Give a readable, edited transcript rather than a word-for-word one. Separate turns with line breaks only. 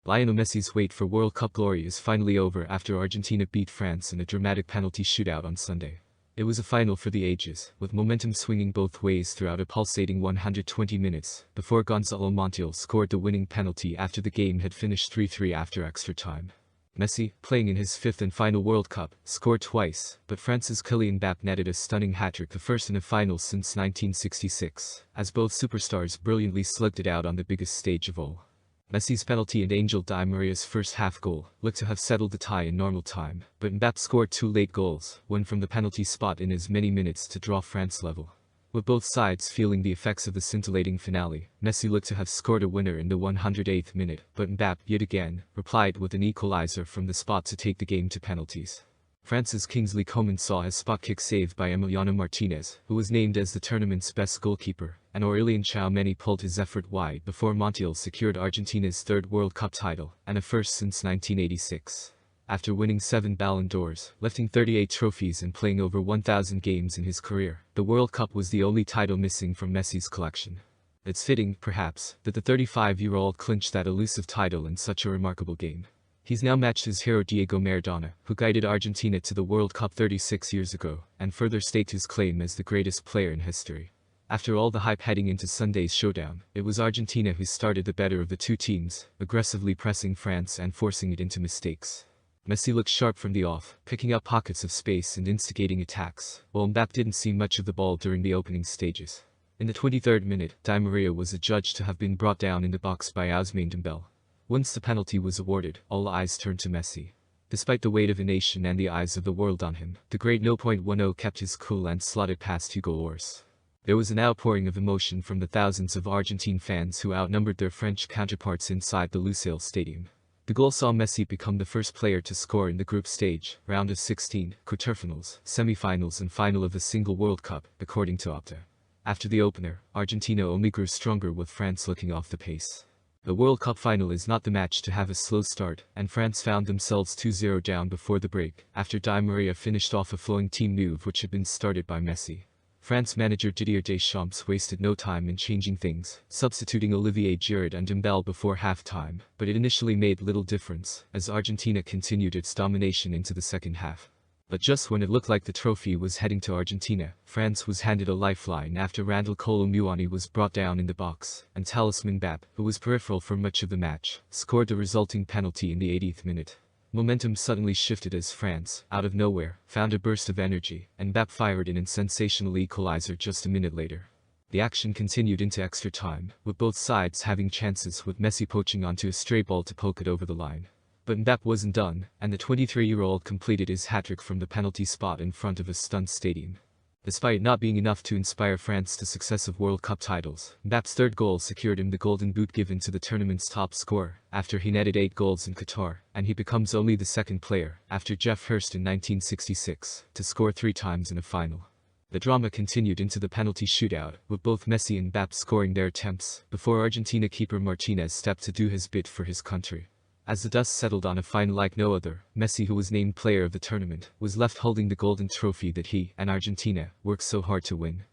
Lionel Messi's wait for World Cup glory is finally over after Argentina beat France in a dramatic penalty shootout on Sunday. It was a final for the ages, with momentum swinging both ways throughout a pulsating 120 minutes, before Gonzalo Montiel scored the winning penalty after the game had finished 3-3 after extra time. Messi, playing in his fifth and final World Cup, scored twice, but France's Kylian Mbappé netted a stunning hat-trick, the first in a final since 1966, as both superstars brilliantly slugged it out on the biggest stage of all. Messi's penalty and Angel Di Maria's first half goal looked to have settled the tie in normal time, but Mbappé scored two late goals, one from the penalty spot in as many minutes to draw France level. With both sides feeling the effects of the scintillating finale, Messi looked to have scored a winner in the 108th minute, but Mbappé, yet again, replied with an equalizer from the spot to take the game to penalties. France's Kingsley Coman saw his spot kick saved by Emiliano Martinez, who was named as the tournament's best goalkeeper, and Aurelien Tchouameni pulled his effort wide before Montiel secured Argentina's third World Cup title, and a first since 1986. After winning 7 Ballon d'Ors, lifting 38 trophies and playing over 1,000 games in his career, the World Cup was the only title missing from Messi's collection. It's fitting, perhaps, that the 35-year-old clinched that elusive title in such a remarkable game. He's now matched his hero Diego Maradona, who guided Argentina to the World Cup 36 years ago, and further staked his claim as the greatest player in history. After all the hype heading into Sunday's showdown, it was Argentina who started the better of the two teams, aggressively pressing France and forcing it into mistakes. Messi looked sharp from the off, picking up pockets of space and instigating attacks, while Mbappé didn't see much of the ball during the opening stages. In the 23rd minute, Di Maria was adjudged to have been brought down in the box by Ousmane Dembele. Once the penalty was awarded, all eyes turned to Messi. Despite the weight of a nation and the eyes of the world on him, the great 0.10 kept his cool and slotted past Hugo Lloris. There was an outpouring of emotion from the thousands of Argentine fans who outnumbered their French counterparts inside the Lusail Stadium. The goal saw Messi become the first player to score in the group stage, round of 16, quarterfinals, semi-finals and final of a single World Cup, according to Opta. After the opener, Argentina only grew stronger with France looking off the pace. The World Cup final is not the match to have a slow start, and France found themselves 2-0 down before the break, after Di Maria finished off a flowing team move which had been started by Messi. France manager Didier Deschamps wasted no time in changing things, substituting Olivier Giroud and Dembele before half-time, but it initially made little difference, as Argentina continued its domination into the second half. But just when it looked like the trophy was heading to Argentina, France was handed a lifeline after Randal Kolo Muani was brought down in the box, and Talisman Mbappé, who was peripheral for much of the match, scored the resulting penalty in the 80th minute. Momentum suddenly shifted as France, out of nowhere, found a burst of energy, and Mbappé fired in a sensational equalizer just a minute later. The action continued into extra time, with both sides having chances, with Messi poaching onto a stray ball to poke it over the line. But Mbappé wasn't done, and the 23-year-old completed his hat-trick from the penalty spot in front of a stunned stadium. Despite not being enough to inspire France to successive World Cup titles, Mbappé's third goal secured him the Golden Boot given to the tournament's top scorer, after he netted 8 goals in Qatar, and he becomes only the second player, after Geoff Hurst in 1966, to score 3 times in a final. The drama continued into the penalty shootout, with both Messi and Mbappé scoring their attempts, before Argentina keeper Martinez stepped to do his bit for his country. As the dust settled on a final like no other, Messi, who was named player of the tournament, was left holding the golden trophy that he and Argentina worked so hard to win.